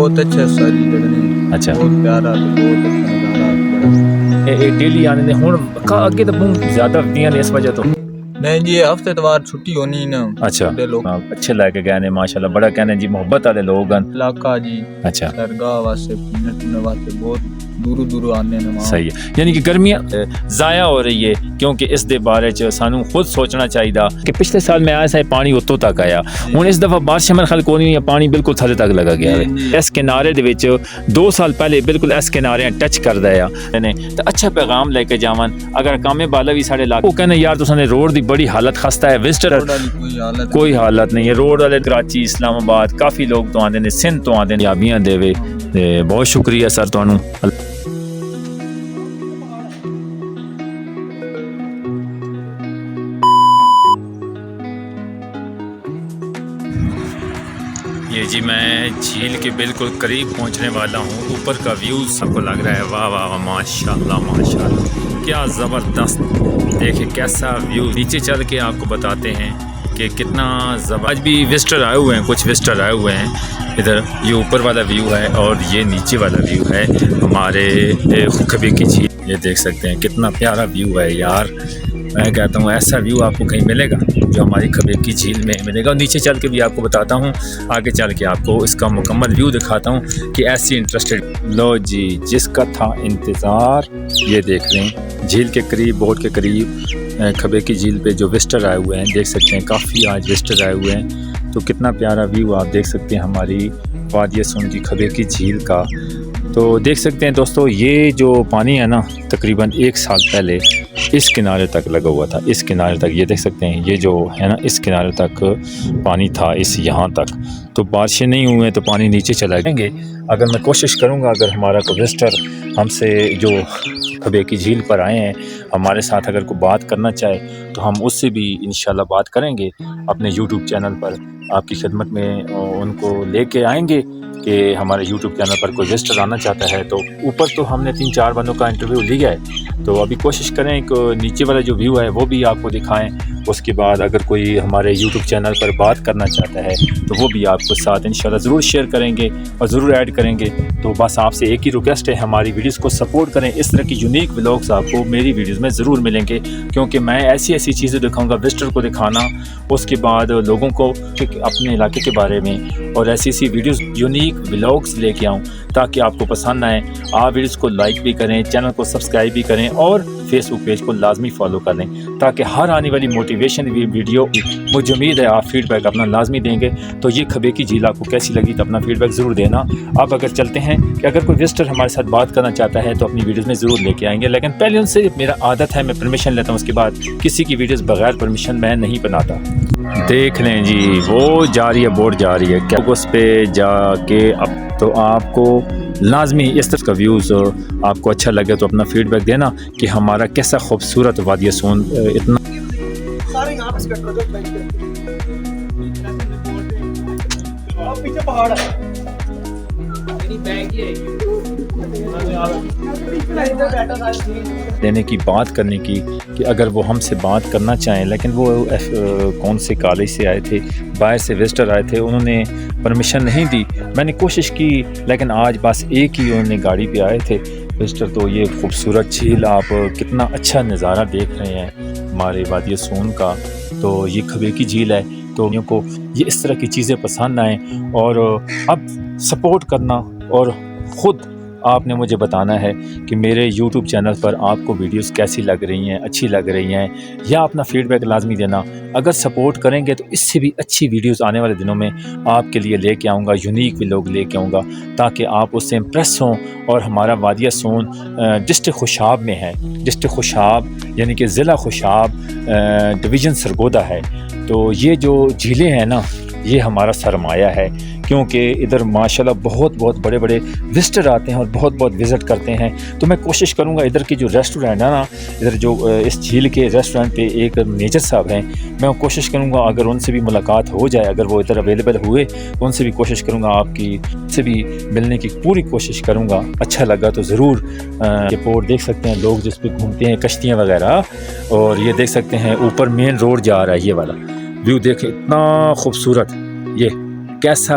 بہت اچھا ساری جگہ اچھا بہت پیارا بہت اچھا نظارہ ڈیلی آنے نے ہوں اگے تو بہت زیادہ ودیاں نے اس وجہ تو نہیں جی ہفتے اتوار چھٹی ہونی نا اچھا بڑے لوگ اچھے لے کے گئے نے ماشاءاللہ بڑا کہنے جی محبت والے لوگ ہیں علاقہ جی اچھا درگاہ واسطے پینے واسطے بہت دوروں دوروں آنے نے وہاں صحیح ہے یعنی کہ گرمیاں ضائع ہو رہی ہے کیونکہ اس دے بارے چ سانو خود سوچنا چاہیے کہ پچھلے سال میں آیا سا پانی اتوں تک آیا ہوں اس دفعہ بارش میں خل کو نہیں پانی بالکل تھلے تک لگا گیا ہے اس کنارے دے وچ 2 سال پہلے بالکل اس کنارے ٹچ کر دیا نے تو اچھا پیغام لے کے جاون اگر کامے بالا بھی ساڈے علاقے وہ کہنے یار تساں نے روڈ دی بڑی حالت خستہ ہے وزٹر کوئی حالت نہیں ہے روڈ والے کراچی اسلام آباد کافی لوگ تو آندے نے سندھ تو آندے نے یابیاں دے بہت شکریہ سر تانوں یہ جی میں جھیل کے بالکل قریب پہنچنے والا ہوں اوپر کا ویو سب کو لگ رہا ہے واہ واہ واہ ماشاءاللہ ماشاءاللہ کیا زبردست دیکھیں کیسا ویو نیچے چل کے آپ کو بتاتے ہیں کہ کتنا آج بھی وزٹر آئے ہوئے ہیں کچھ وزٹر آئے ہوئے ہیں ادھر یہ اوپر والا ویو ہے اور یہ نیچے والا ویو ہے ہمارے کبھی کی جھیل یہ دیکھ سکتے ہیں کتنا پیارا ویو ہے یار میں کہتا ہوں ایسا ویو آپ کو کہیں ملے گا جو ہماری کبیر کی جھیل میں ملے گا اور نیچے چل کے بھی آپ کو بتاتا ہوں آگے چل کے آپ کو اس کا مکمل ویو دکھاتا ہوں کہ ایسی انٹرسٹڈ لو جی جس کا تھا انتظار یہ دیکھ لیں جھیل کے قریب بوٹ کے قریب کبیر کی جھیل پہ جو وزٹر آئے ہوئے ہیں دیکھ سکتے ہیں کافی آج وزٹر آئے ہوئے ہیں تو کتنا پیارا ویو آپ دیکھ سکتے ہیں ہماری وادی سون کی کبیر کی جھیل کا تو دیکھ سکتے ہیں دوستو یہ جو پانی ہے نا تقریباً 1 سال پہلے اس کنارے تک لگا ہوا تھا اس کنارے تک یہ دیکھ سکتے ہیں یہ جو ہے نا اس کنارے تک پانی تھا اس یہاں تک تو بارشیں نہیں ہوئے تو پانی نیچے چلا جائیں گے اگر میں کوشش کروں گا اگر ہمارا کوئی وزٹر ہم سے جو کبیر کی جھیل پر آئے ہیں ہمارے ساتھ اگر کوئی بات کرنا چاہے تو ہم اس سے بھی انشاءاللہ بات کریں گے اپنے یوٹیوب چینل پر آپ کی خدمت میں ان کو لے کے آئیں گے کہ ہمارے یوٹیوب چینل پر کوئی وزٹر آنا چاہتا ہے تو اوپر تو ہم نے 3-4 بندوں کا انٹرویو لیا ہے تو ابھی کوشش کریں کہ نیچے والا جو ویو ہے وہ بھی آپ کو دکھائیں اس کے بعد اگر کوئی ہمارے یوٹیوب چینل پر بات کرنا چاہتا ہے تو وہ بھی آپ کو ساتھ انشاءاللہ ضرور شیئر کریں گے اور ضرور ایڈ کریں گے تو بس آپ سے ایک ہی ریکویسٹ ہے ہماری ویڈیوز کو سپورٹ کریں اس طرح کی یونیک ولاگز آپ کو میری ویڈیوز میں ضرور ملیں گے کیونکہ میں ایسی چیزیں دکھاؤں گا وزٹر کو دکھانا اس کے بعد لوگوں کو اپنے علاقے کے بارے میں اور ایسی ویڈیوز یونیک ولاگز لے کے آؤں تاکہ آپ کو پسند آئیں آپ ویڈیوز کو لائک بھی کریں چینل کو سبسکرائب بھی کریں اور فیس بک پیج کو لازمی فالو کر لیں تاکہ ہر آنے والی موٹیویشن ویڈیو مجھے امید ہے آپ فیڈ بیک اپنا لازمی دیں گے تو یہ کبیر کی جھیل آپ کو کیسی لگی تو اپنا فیڈ بیک ضرور دینا اب اگر چلتے ہیں کہ اگر کوئی وزٹر ہمارے ساتھ بات کرنا چاہتا ہے تو اپنی ویڈیوز میں ضرور لے کے آئیں گے لیکن پہلے ان سے میرا عادت ہے میں پرمیشن لیتا ہوں اس کے بعد کسی کی ویڈیوز بغیر پرمیشن میں نہیں بناتا دیکھ لیں جی وہ جا رہی ہے بوٹ جا رہی ہے کیا اس پہ جا کے اب تو آپ کو لازمی اس طرح کا ویوز آپ کو اچھا لگے تو اپنا فیڈ بیک دینا کہ ہمارا کیسا خوبصورت وادی سون اتنا سارے یہاں پہ پیچھے پہاڑ ہے دینے کی بات کرنے کی کہ اگر وہ ہم سے بات کرنا چاہیں لیکن وہ کون سے کالج سے آئے تھے باہر سے وزٹر آئے تھے انہوں نے پرمیشن نہیں دی میں نے کوشش کی لیکن آج بس ایک ہی انہوں نے گاڑی پہ آئے تھے وزٹر تو یہ خوبصورت جھیل آپ کتنا اچھا نظارہ دیکھ رہے ہیں ہمارے وادی سون کا تو یہ کبیر کی جھیل ہے تو ان کو یہ اس طرح کی چیزیں پسند آئیں اور اب سپورٹ کرنا اور خود آپ نے مجھے بتانا ہے کہ میرے یوٹیوب چینل پر آپ کو ویڈیوز کیسی لگ رہی ہیں اچھی لگ رہی ہیں یا اپنا فیڈ بیک لازمی دینا اگر سپورٹ کریں گے تو اس سے بھی اچھی ویڈیوز آنے والے دنوں میں آپ کے لیے لے کے آؤں گا یونیک ولاگ لے کے آؤں گا تاکہ آپ اس سے امپریس ہوں اور ہمارا وادی سون ڈسٹرکٹ خوشاب میں ہے ڈسٹرکٹ خوشاب یعنی کہ ضلع خوشاب ڈویژن سرگودا ہے تو یہ جو جھیلیں ہیں نا یہ ہمارا سرمایہ ہے کیونکہ ادھر ماشاءاللہ بہت بڑے وزٹر آتے ہیں اور بہت وزٹ کرتے ہیں تو میں کوشش کروں گا ادھر کی جو ریسٹورینٹ ہے نا ادھر جو اس جھیل کے ریسٹورینٹ پہ ایک میجر صاحب ہیں میں کوشش کروں گا اگر ان سے بھی ملاقات ہو جائے اگر وہ ادھر اویلیبل ہوئے تو ان سے بھی کوشش کروں گا آپ کی سے بھی ملنے کی پوری کوشش کروں گا اچھا لگا تو ضرور یہ پورٹ دیکھ سکتے ہیں لوگ جس پہ گھومتے ہیں کشتیاں وغیرہ اور یہ دیکھ سکتے ہیں اوپر مین روڈ جا رہا ہے یہ والا ویو دیکھیں اتنا خوبصورت یہ کیسا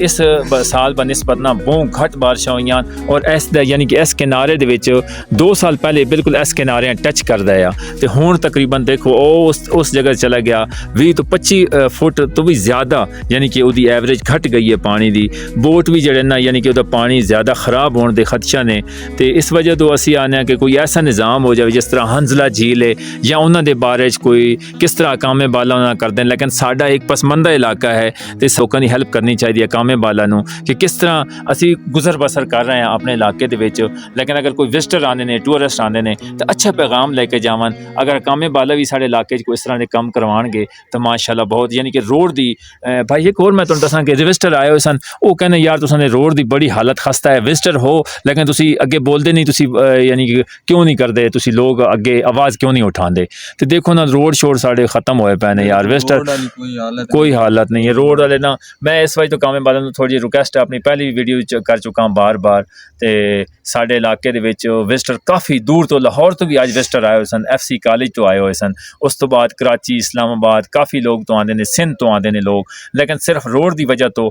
ਇਸ ਸਾਲ ਬਨਿਸਬਤ ਨਾ ਬਹੁਤ ਘੱਟ ਬਾਰਿਸ਼ਾਂ ਹੋਈਆਂ ਔਰ ਇਸ ਦਾ ਯਾਨੀ ਕਿ ਇਸ ਕਿਨਾਰੇ ਦੇ ਵਿੱਚ 2 ਸਾਲ ਪਹਿਲੇ ਬਿਲਕੁਲ ਇਸ ਕਿਨਾਰਿਆਂ ਟੱਚ ਕਰਦਾ ਆ ਤੇ ਹੁਣ ਤਕਰੀਬਨ ਦੇਖੋ ਉਹ ਉਸ ਜਗ੍ਹਾ ਚਲਾ ਗਿਆ 20 ਤੋਂ 25 ਫੁੱਟ ਤੋਂ ਵੀ ਜ਼ਿਆਦਾ ਯਾਨੀ ਕਿ ਉਹਦੀ ਐਵਰੇਜ ਘਟ ਗਈ ਹੈ ਪਾਣੀ ਦੀ। ਬੋਟ ਵੀ ਜਿਹੜੇ ਨਾ ਯਾਨੀ ਕਿ ਉਹਦਾ ਪਾਣੀ ਜ਼ਿਆਦਾ ਖਰਾਬ ਹੋਣ ਦੇ ਖਦਸ਼ਾ ਨੇ ਤੇ ਇਸ ਵਜ੍ਹਾ ਤੋਂ ਅਸੀਂ ਆਨੇ ਹਾਂ ਕਿ ਕੋਈ ਐਸਾ ਨਿਜ਼ਾਮ ਹੋ ਜਾਵੇ ਜਿਸ ਤਰ੍ਹਾਂ ਹੰਜ਼ਲਾ ਝੀਲ ਹੈ ਜਾਂ ਉਹਨਾਂ ਦੇ ਬਾਰੇ 'ਚ ਕੋਈ ਕਿਸ ਤਰ੍ਹਾਂ ਕਾਮੇ ਬਾਲਾ ਉਹਨਾਂ ਕਰਦੇ ਨੇ। ਲੇਕਿਨ ਸਾਡਾ ਇੱਕ ਪਸਮੰਦਾ ਇਲਾਕਾ ਹੈ ਤੇ ਲੋਕਾਂ ਦੀ ਹੈਲਪ ਕਰਨੀ ਚਾਹੀਦੀ ਹੈ ਕਾਮੇ ਬਾਲਾ ਨੂੰ ਕਿ ਕਿਸ ਤਰ੍ਹਾਂ ਅਸੀਂ ਗੁਜ਼ਰ ਬਸਰ ਕਰ ਰਹੇ ਹਾਂ ਆਪਣੇ ਇਲਾਕੇ ਦੇ ਵਿੱਚ। ਲੇਕਿਨ ਅਗਰ ਕੋਈ ਵਿਜ਼ਟਰ ਆਉਂਦੇ ਨੇ ਟੂਰਿਸਟ ਆਉਂਦੇ ਨੇ ਤਾਂ ਅੱਛਾ ਪੈਗਾਮ ਲੈ ਕੇ ਜਾਵਣ। ਅਗਰ ਕਾਮੇ ਬਾਲਾ ਵੀ ਸਾਡੇ ਇਲਾਕੇ 'ਚ ਕੋਈ ਇਸ ਤਰ੍ਹਾਂ ਦੇ ਕੰਮ ਕਰਵਾਉਣਗੇ ਤਾਂ ਮਾਸ਼ਾਅੱਲਾ ਬਹੁਤ ਯਾਨੀ ਕਿ ਰੋਡ ਦੀ ਭਾਈ ਇੱਕ ਹੋਰ ਮੈਂ ਤੁਹਾਨੂੰ ਦੱਸਾਂ ਕਿ ਵਿਜ਼ਟਰ ਆਏ ਹੋਏ ਸਨ ਉਹ ਕਹਿੰਦੇ ਯਾਰ ਤੁਸਾਂ ਦੇ ਰੋਡ ਦੀ ਬੜੀ ਹਾਲਤ ਖਸਤਾ ਹੈ। ਵਿਜ਼ਟਰ ਹੋ ਲੇਕਿਨ ਤੁਸੀਂ ਅੱਗੇ ਬੋਲਦੇ ਨਹੀਂ ਤੁਸੀਂ ਯਾਨੀ ਕਿ ਕਿਉਂ ਨਹੀਂ ਕਰਦੇ ਤੁਸੀਂ ਲੋਕ ਅੱਗੇ ਆਵਾਜ਼ ਕਿਉਂ ਨਹੀਂ ਉਠਾਉਂਦੇ। ਤੇ ਦੇਖੋ ਨਾ ਰੋਡ ਸ਼ੋਡ ਸਾਡੇ ਖਤਮ ਹੋਏ ਪਏ ਨੇ ਯਾਰ। ਵਿਜ਼ਟਰ ਕੋਈ ਹਾਲਤ ਨਹੀਂ ਹੈ ਰੋਡ ਵਾਲੇ ਨਾ। ਮੈਂ ਇਸ ਵਜ੍ਹਾ ਤੋਂ ਕਾਮੇ ਬਾਲਾ ਨੂੰ ਥੋੜੀ ਜਿਹੀ ਰਿਕੁਐਸਟ ਆਪਣੀ ਪਹਿਲੀ ਵੀਡੀਓ ਵਿੱਚ ਕਰ ਚੁੱਕਾ ਬਾਰ-ਬਾਰ ਤੇ ਸਾਡੇ ਇਲਾਕੇ ਦੇ ਵਿੱਚ ਵਿਜ਼ਟਰ ਕਾਫੀ ਦੂਰ ਤੋਂ ਲਾਹੌਰ ਤੋਂ ਵੀ ਅੱਜ ਵਿਜ਼ਟਰ ਆਏ ਹੋਏ ਸਨ, FC ਕਾਲਜ ਤੋਂ ਆਏ ਹੋਏ ਸਨ, ਉਸ ਤੋਂ ਬਾਅਦ ਕਰਾਚੀ ਇਸਲਾਮਾਬਾਦ ਕਾਫੀ ਲੋਕ ਤੋਂ ਆਉਂਦੇ ਨੇ, ਸਿੰਧ ਤੋਂ ਆਉਂਦੇ ਨੇ ਲੋਕ। ਲੇਕਿਨ ਸਿਰਫ ਰੋਡ ਦੀ ਵਜ੍ਹਾ ਤੋਂ